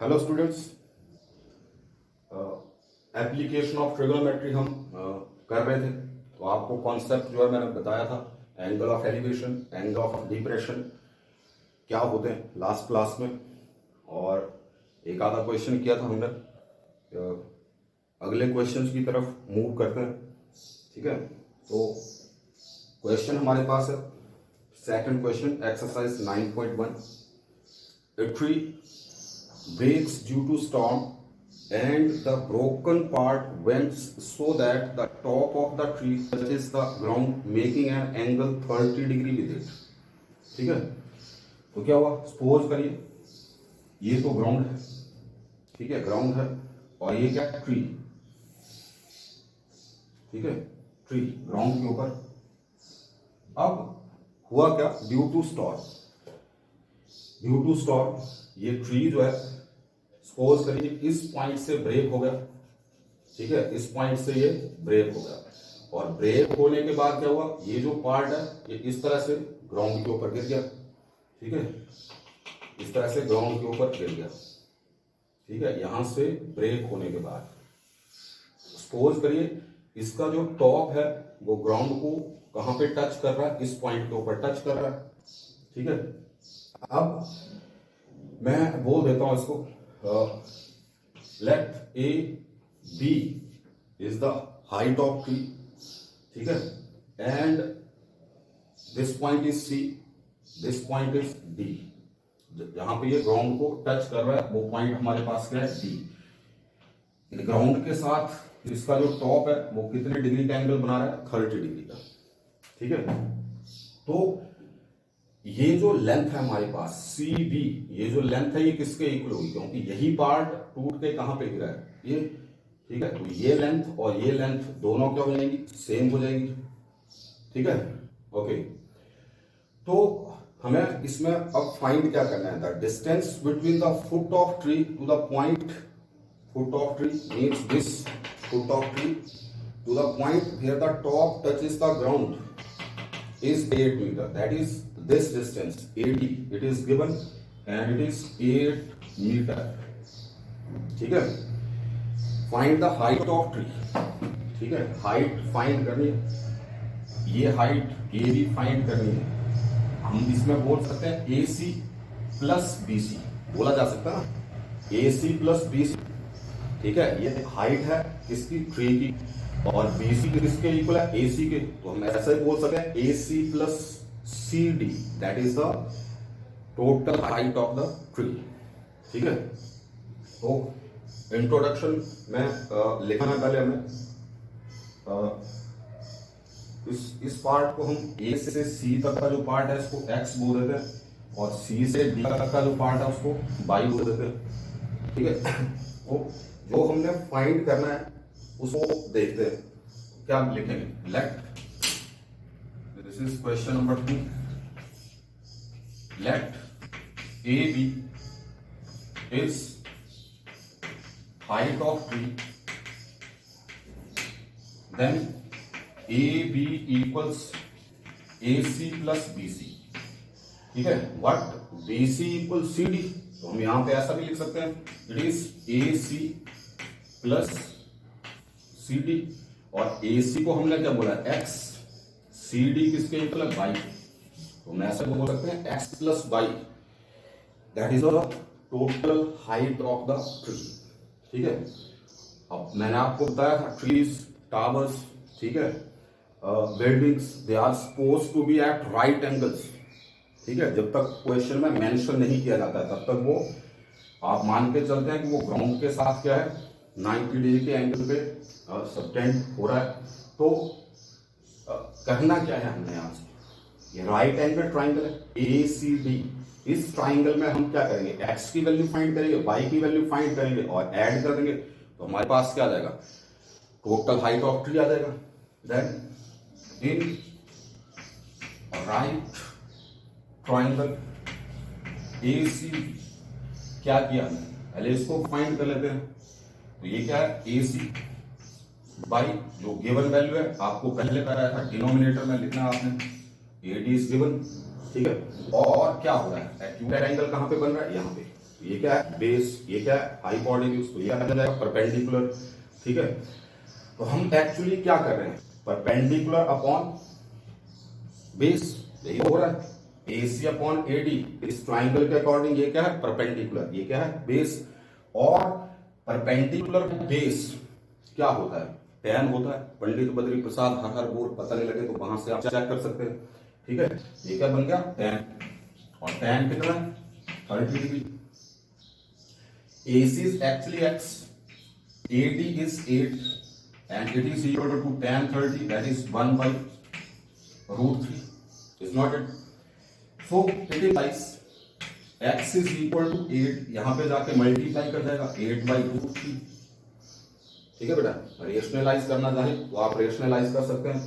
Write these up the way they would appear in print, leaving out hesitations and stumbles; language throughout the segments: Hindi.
Hello students, application of trigonometry हम कर रहे थे। तो आपको कॉन्सेप्ट जो है मैंने बताया था, angle of elevation, angle of depression क्या होते हैं लास्ट क्लास में, और एक आधा क्वेश्चन किया था हमने। अगले क्वेश्चंस की तरफ मूव करते हैं, ठीक है। तो क्वेश्चन हमारे पास है second question, exercise 9.1। A tree breaks due to storm and the broken part bends so that the top of the tree touches the ground making an angle 30 degree with it। ठीक है, तो क्या हुआ, सपोज करिए ये तो ग्राउंड है, ठीक है, ग्राउंड है, और ये क्या, ट्री, ठीक है, ट्री ग्राउंड के ऊपर। अब हुआ क्या, ड्यू टू स्टॉर्म ये ट्री जो है सपोज करिए इस पॉइंट से ब्रेक हो गया, ठीक है, इस पॉइंट से ये ब्रेक हो गया, और ब्रेक होने के बाद क्या हुआ, ये जो पार्ट है ये इस तरह से ग्राउंड के ऊपर गिर गया, ठीक है, इस तरह से ग्राउंड के ऊपर गिर गया, ठीक है। यहां से ब्रेक होने के बाद सपोज करिए इसका जो टॉप है वो ग्राउंड को कहां पे टच कर रहा है, इस पॉइंट के ऊपर टच कर रहा है, ठीक है। अब मैं बोल देता हूं इसको, let A B is the height of tree, ठीक है, and this point is C, this point is D. जहां पे ये ग्राउंड को टच कर रहा है वो पॉइंट हमारे पास क्या है, डी। ग्राउंड के साथ इसका जो टॉप है वो कितने डिग्री का एंगल बना रहा है, 30 डिग्री का, ठीक है। तो ये जो लेंथ है हमारे पास सी बी, ये जो लेंथ है ये किसके इक्वल होगी, क्योंकि यही पार्ट टूट के कहां पे गिरा है, ये, ठीक है। तो ये लेंथ और ये लेंथ दोनों क्या हो जाएंगी, सेम हो जाएंगी, ठीक है, ओके। तो हमें इसमें अब फाइंड क्या करना है, the distance between the foot of tree to the point, foot of tree means this foot of tree to the point where the top touches the ground is 8 meter, that is this distance 80, it is given and it is 8 meter, ठीक है। find the height of tree, ठीक है, हाइट फाइंड करनी है, ये हाइट ए बी फाइंड करनी है। हम इसमें बोल सकते हैं ए सी प्लस बी सी, बोला जा सकता है ना, ए सी प्लस बी सी, ठीक है। ये हाइट है किसकी, ट्री की, और BC किसके इक्वल है, AC के। तो हम ऐसे बोल सकते हैं AC plus CD, that is the total height of the tree, ठीक है। तो इंट्रोडक्शन में लिखना है पहले हमें, इस पार्ट को हम A से C तक का जो पार्ट है इसको X बोल देते हैं, और C से D तक का जो पार्ट है उसको Y बोल देते हैं, ठीक है। तो जो हमने फाइंड करना है उसको देखते हैं, क्या लिखेंगे, let, this is question number 2, let A B is height of tree, then A B equals A C plus B C, ठीक है, what B C equal C D. तो हम यहां पे ऐसा भी लिख सकते हैं, it is A C plus C D, और ए सी को हमने क्या बोला, एक्स, सी डी किसके इक्वल है, वाई। तो हम ऐसा बोल सकते हैं x plus Y, that is the total height of the tree, ठीक है। अब मैंने आपको बताया था ट्रीज, टावर्स, ठीक है, buildings, they are suppose to be at right angles, ठीक है। जब तक क्वेश्चन में मेंशन नहीं किया जाता है तब तक वो आप मान के चलते हैं कि वो ग्राउंड के साथ क्या है, 90 डिग्री के एंगल पे सबटेंड हो रहा है। तो कहना क्या है हमने यहां से, ये राइट एंगल ट्राइंगल है ए सी डी, इस ट्राइंगल में हम क्या करेंगे, एक्स की वैल्यू फाइंड करेंगे, वाई की वैल्यू फाइंड करेंगे और ऐड कर देंगे, तो हमारे पास क्या आ जाएगा, टोटल हाइट ऑफ ट्री आ जाएगा। Then in right triangle A C, क्या किया हमने, पहले इसको फाइंड कर लेते हैं। तो ये क्या है, ए सी बाई जो गिवन वैल्यू है, आपको पहले बताया था डिनोमिनेटर में लिखना आपने, ए डी इज गिवन, ठीक है। और क्या हो रहा है, एक्यूट एंगल कहां पे बन रहा है, यहां पे, ये क्या है बेस, ये क्या है हाइपोटेन्यूज, तो ये बन जाएगा परपेंडिकुलर। ठीक है, तो हम एक्चुअली क्या कर रहे हैं, परपेंडिकुलर अपॉन बेस, यही हो रहा है। AC अपॉन AD इस ट्राइंगल के अकॉर्डिंग ये क्या है परपेंडिकुलर, ये क्या है बेस। और परपेंडिकुलर बेस क्या होता है, tan होता है। पंडित बद्री प्रसाद हर हर बोल, पता नहीं लगे तो वहां से आप चेक कर सकते हैं। ठीक है, ये क्या बन गया tan, और tan कितना है 30 degree. AC is actually x, AD is 8 and it is equal to tan 30, that is 1 by root 3, is not it? So it implies x is equal to 8, यहां पे जाके मल्टीप्लाई कर जाएगा 8 by root 3। ठीक है बेटा, रेशनलाइज करना चाहे तो आप रेशनलाइज कर सकते हैं,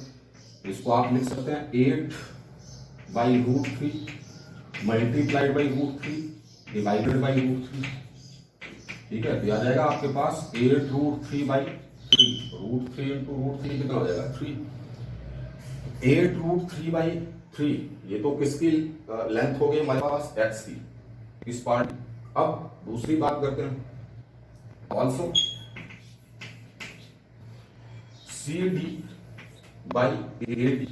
इसको आप लिख सकते हैं 8 by root 3 multiplied by root 3 divided by root 3। ठीक है, दिया जाएगा आपके पास 8 root 3 by 3, root 3 into root 3 कितना हो जाएगा 3। 8 रूट 3 बाई 3, ये तो किसकी लेंथ हो गई हमारे पास x की, इस पार्ट। अब दूसरी बात करते हैं, ऑल्सो CD बाई AD।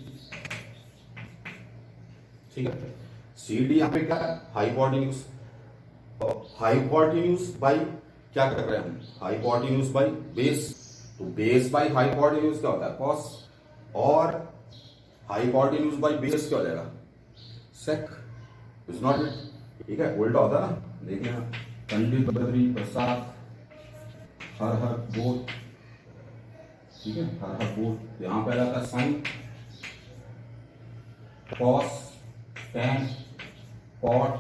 ठीक है, CD यहाँ पे क्या है हाइपोटेन्यूज, हाइपोटेन्यूज बाई क्या कर रहे हैं हम, हाइपोटेन्यूज बाई बेस। तो बेस बाई हाइपोटेन्यूज क्या होता है कॉस, और हाइपोटेन्यूज बाई बेस क्या हो जाएगा सेक, इज नॉट इट। ठीक है, उल्टा होता है ना, देखिए पंडित बद्री प्रसाद हर हर बोल। ठीक है, हर हर बोल, यहां पे रहता है sine cos tan cot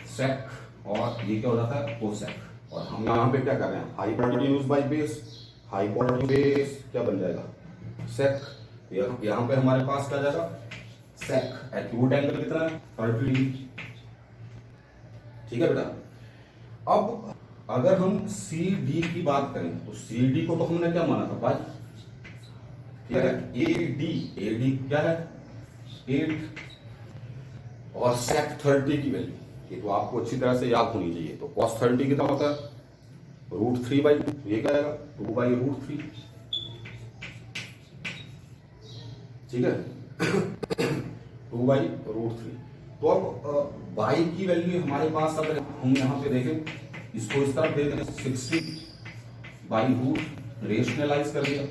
sec, और ये क्या हो जाता है कोसेक। और हम यहाँ पे क्या कर रहे हैं hypotenuse by base, hypotenuse base क्या बन जाएगा सेक। यहाँ पे हमारे पास क्या जाएगा सेक। एक्यूट एंगल कितना है 30 डिग्री। ठीक है बेटा, अब अगर हम CD की बात करें तो CD को तो हमने क्या माना था भाई, ठीक है AD क्या है 8 और सेक 30 की वैल्यू, ये तो आपको अच्छी तरह से याद होनी चाहिए। तो cos 30 कितना होता है रूट 3 बाई, ये क्या आएगा 2 बाई रूट 3। ठीक है 2 बाई रूट 3। तो अब बाई की वैल्यू हमारे पास, अगर हम यहाँ पे देखें इसको इस तरफ दे दें 60 बाई रूट, रेशनलाइज कर दिया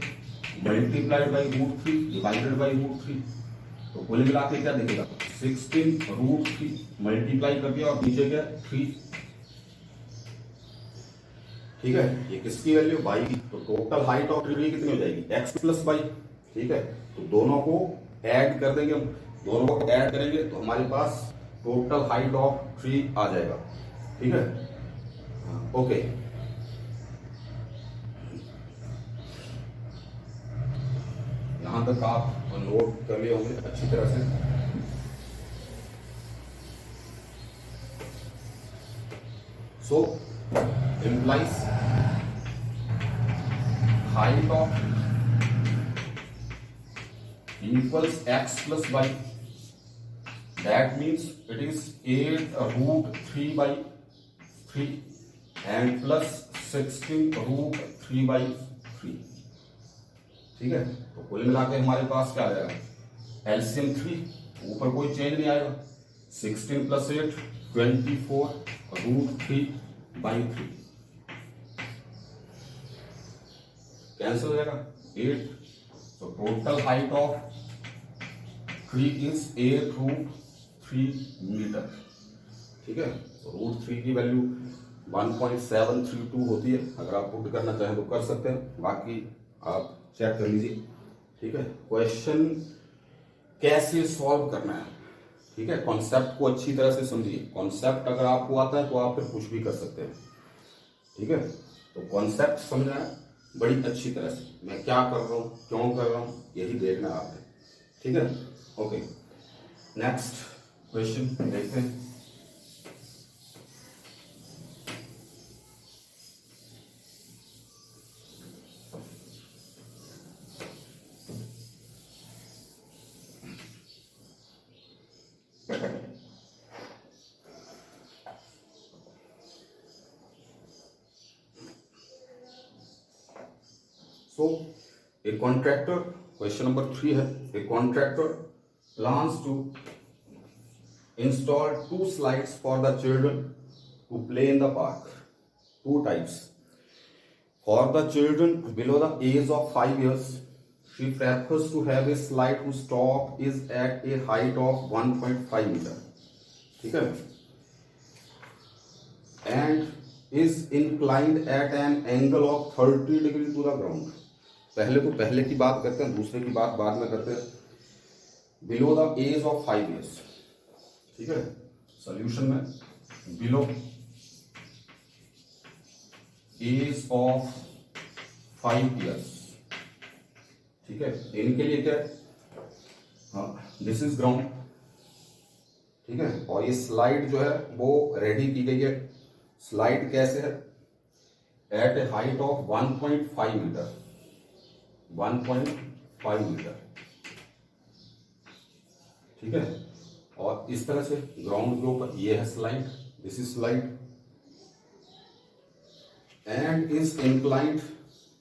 multiplied by root 3 divided by root 3, तो कुल मिला के क्या देखेगा 16 रूट 3 मल्टीप्लाई कर दिया और नीचे क्या 3। ठीक है, ये किसकी वैल्यू बाई की। तो टोटल हाइट ऑफ ट्री कितनी हो जाएगी x प्लस बाई। ठीक है, तो दोनों को ऐड कर देंगे हम, दोनों को ऐड करेंगे तो हमारे पास टोटल हाइट ऑफ ट्री आ जाएगा। ठीक है, ओके यहां तक आप नोट कर लिए होंगे अच्छी तरह से। सो implies height of equals x plus y, that means it is 8 root 3 by 3 and plus 16 root 3 by 3। ठीक है, तो कुल मिला के हमारे पास क्या आ जाएगा एलसीएम 3, ऊपर कोई चेंज नहीं आएगा, 16 प्लस 8 24 रूट 3 बाई 3 कैंसिल हो जाएगा 8। तो total height of tree is 8 root 3 metre. ठीक है, तो रूट 3 की वैल्यू 1.732 होती है, अगर आप पुट करना चाहें तो कर सकते हैं, बाकी आप चेक कर लीजिए। ठीक है, क्वेश्चन कैसे सॉल्व करना है, ठीक है, कॉन्सेप्ट को अच्छी तरह से समझिए। कॉन्सेप्ट अगर आपको आता है तो आप फिर कुछ भी कर सकते हैं। ठीक है, तो कॉन्सेप्ट समझना है बड़ी अच्छी तरह से, मैं क्या कर रहा हूँ क्यों कर रहा हूँ यही देखना है आपने। ठीक है, ओके नेक्स्ट क्वेश्चन देखते हैं। So a contractor, question number 3 है, a contractor plans to install 2 slides for the children to play in the park. 2 types. For the children below the age of 5 years, she prefers to have a slide whose top is at a height of 1.5 meter. ठीक है? And is inclined at an angle of 30 degree to the ground. पहले की बात करते हैं, दूसरे की बात बाद में करते हैं. Below the age of 5 years. ठीक है, सॉल्यूशन में बिलो एज ऑफ 5 years. ठीक है, इनके लिए क्या है, हाँ, दिस इज ग्राउंड. ठीक है, और ये स्लाइड जो है वो रेडी की गई है. स्लाइड कैसे है, at a height of 1.5 metre. 1.5 metre. ठीक है, और इस तरह से ग्राउंड के ऊपर ये है slide, this is slide, and is inclined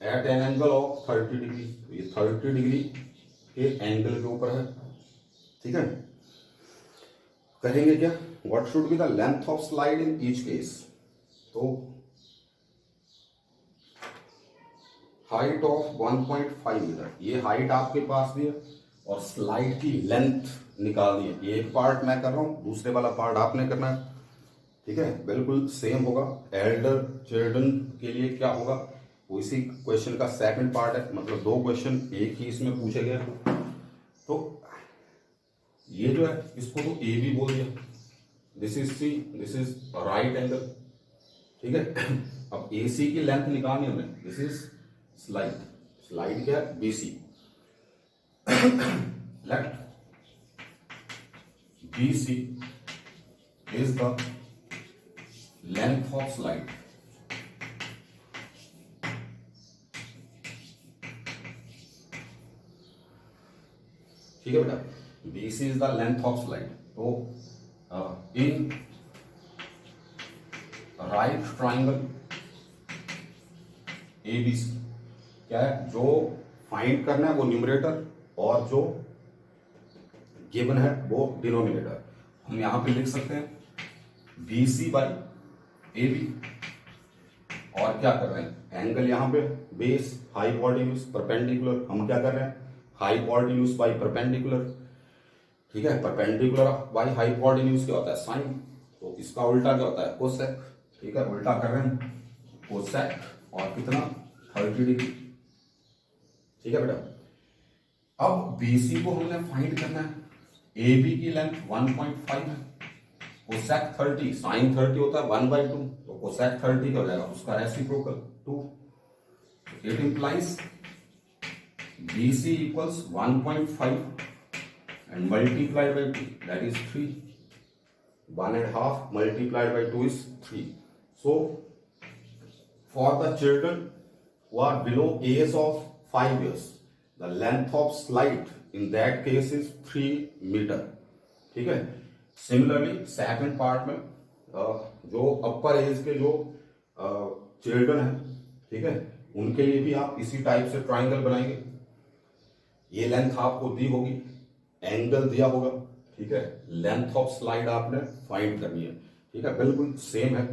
at an angle of 30 degree. ये 30 डिग्री के एंगल के ऊपर है. ठीक है, कहेंगे क्या, what should be the length of slide in each case. तो हाइट ऑफ 1.5 मीटर, ये हाइट आपके पास भी है और स्लाइड की लेंथ निकालनी है. एक पार्ट मैं कर रहा हूं, दूसरे वाला पार्ट आपने करना है. ठीक है, बिल्कुल सेम होगा. एल्डर चिल्ड्रन के लिए क्या होगा, वो इसी क्वेश्चन का सेकंड पार्ट है, मतलब 2 क्वेश्चन एक ही इसमें पूछे गए. तो ये जो है इसको तो ए भी बोल दिया, this is C, this is right angle. ठीक है, अब ए सी की लेंथ निकालनी है हमें. दिस इज स्लाइड, स्लाइड क्या है, B C. Let BC is the length of slide. ठीक है बेटा, BC is the length of slide. तो in right triangle ABC क्या है, जो फाइंड करना है वो न्यूमरेटर और जो गिवन है वो डिनोमिनेटर. हम यहां पे लिख सकते हैं BC बाई AB. और क्या कर रहे हैं, एंगल यहां पे बेस, हाइपोटेन्यूज, परपेंडिकुलर. हम क्या कर रहे हैं, हाइपोटेन्यूज बाई परपेंडिकुलर. ठीक है, परपेंडिकुलर बाई हाइपोटेन्यूज क्या होता है, साइन. तो इसका उल्टा क्या होता है, कोसेक. ठीक है, उल्टा कर रहे हैं, कोसेक. और कितना, 30 डिग्री. ठीक है बेटा, अब BC को हमने फाइंड करना है. AB की लेंथ 1.5 है, कोसेक 30, साइन 30 होता है 1/2, तो कोसेक 30 क्या हो जाएगा, उसका reciprocal 2. It implies BC equals 1.5 and multiplied by 2, that is 3. 1.5 multiplied by 2 is 3. So for the children who are below age of 5 years, the length of slide in that case is 3 meter. ठीक है, सिमिलरली सेकंड पार्ट में जो अपर एज के जो चिल्ड्रन है, ठीक है, उनके लिए भी आप इसी टाइप से ट्राइंगल बनाएंगे. ये लेंथ आपको दी होगी, एंगल दिया होगा. ठीक है, लेंथ ऑफ स्लाइड आपने फाइंड करनी है. ठीक है, बिल्कुल सेम है.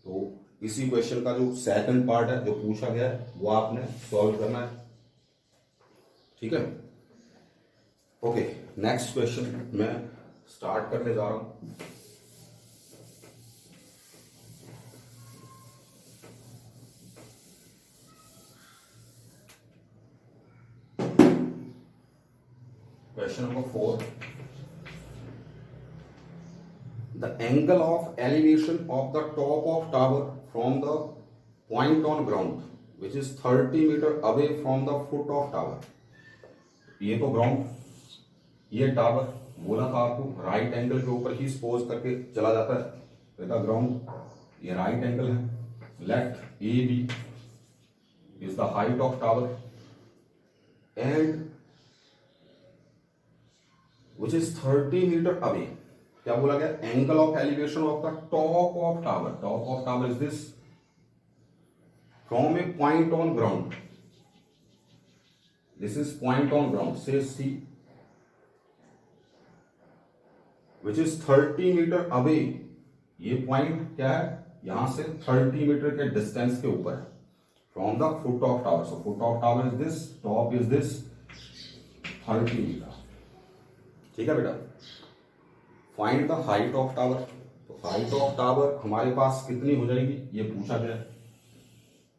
तो इसी क्वेश्चन का जो सेकंड पार्ट है जो पूछा गया है वो आपने सॉल्व करना है. ठीक है, ओके, नेक्स्ट क्वेश्चन मैं स्टार्ट करने जा रहा हूं. Question number 4. The angle of elevation of the top of tower from the point on ground, which is 30 meter away from the foot of tower. ये तो ग्राउंड, ये टावर. बोला था आपको राइट एंगल के ऊपर ही सपोज करके चला जाता है. ग्राउंड, ये राइट एंगल है. Let AB is the height of tower and which is 30 meter away. क्या बोला गया, angle of elevation of the top of tower. Top of tower is this from A point on ground. This is point on ground से सी विच इज 30 मीटर अवे। ये पॉइंट क्या है, यहां से 30 मीटर के डिस्टेंस के ऊपर है from the foot of tower. So foot of tower is this, top is this 30 metre. ठीक है बेटा, find the height of tower. तो हाइट ऑफ टावर हमारे पास कितनी हो जाएगी, ये पूछा गया है।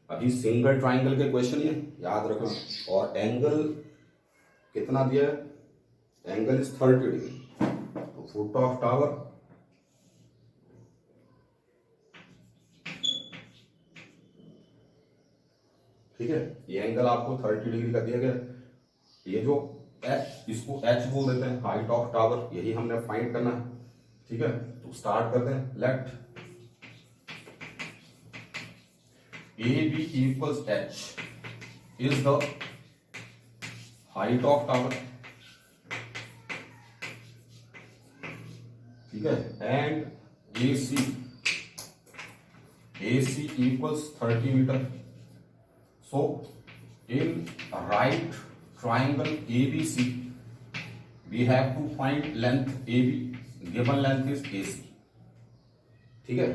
अभी सिंगल ट्राइंगल के क्वेश्चन ये याद रखना। और एंगल कितना दिया है, एंगल इज 30 डिग्री। तो फुट ऑफ टावर ठीक है, ये एंगल आपको 30 डिग्री का दिया गया। ये जो एच, इसको एच बोल देते हैं, हाइट ऑफ टावर, यही हमने फाइंड करना है। ठीक है, तो स्टार्ट करते हैं। Let A B equals H is the height of tower. ठीक है, and A C equals 30 metre. So in right triangle ABC we have to find length AB, given length is AC। ठीक है,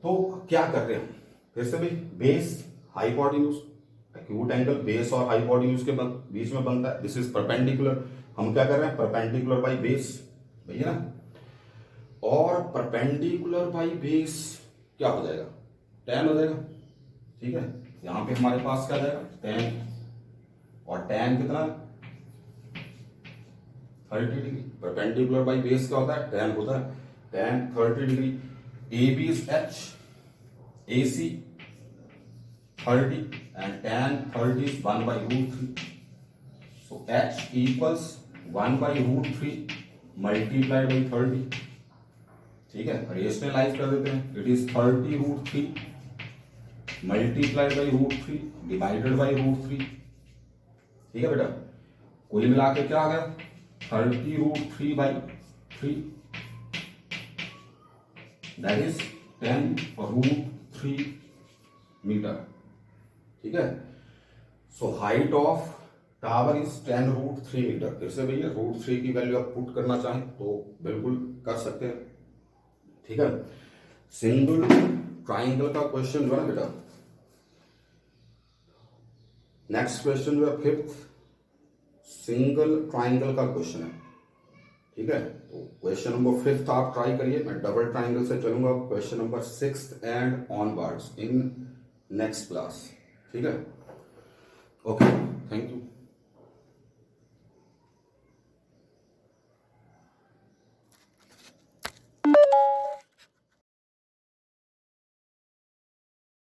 तो क्या कर रहे हैं हम, फिर से भाई base hypotenuse, acute angle base और हाइपोटेन्यूज के बीच में बनता है। दिस इज परपेंडिकुलर, हम क्या कर रहे हैं, परपेंडिकुलर बाई बेस, भैया ना। और परपेंडिकुलर बाई बेस क्या हो जाएगा, tan हो जाएगा। ठीक है, यहां पे हमारे पास क्या जाएगा, tan, और tan कितना 30 डिग्री। परपेंडिकुलर बाई बेस क्या होता है, tan होता है, tan 30 degree. A B is H, A C 30 and tan 30 is 1/√3। So H equals 1/√3 multiplied by 30। ठीक है, रेशनलाइज कर देते हैं। It is 30√3 multiplied by √3 divided by √3। ठीक है बेटा, कुल मिला के क्या आ गया, 30√3/3 दैट इज 10√3 मीटर। ठीक है, so height of tower is 10√3 metre. फिर से भैया √3 की वैल्यू आप पुट करना चाहें तो बिल्कुल कर सकते हैं। ठीक है, सिंगल ट्राइंगल का क्वेश्चन जो है ना बेटा, नेक्स्ट क्वेश्चन जो है फिफ्थ सिंगल ट्राइंगल का क्वेश्चन है। ठीक है, तो क्वेश्चन नंबर 5 आप ट्राई करिए। मैं डबल ट्राइंगल से चलूंगा question number 6 and onwards in next class. ठीक है, ओके।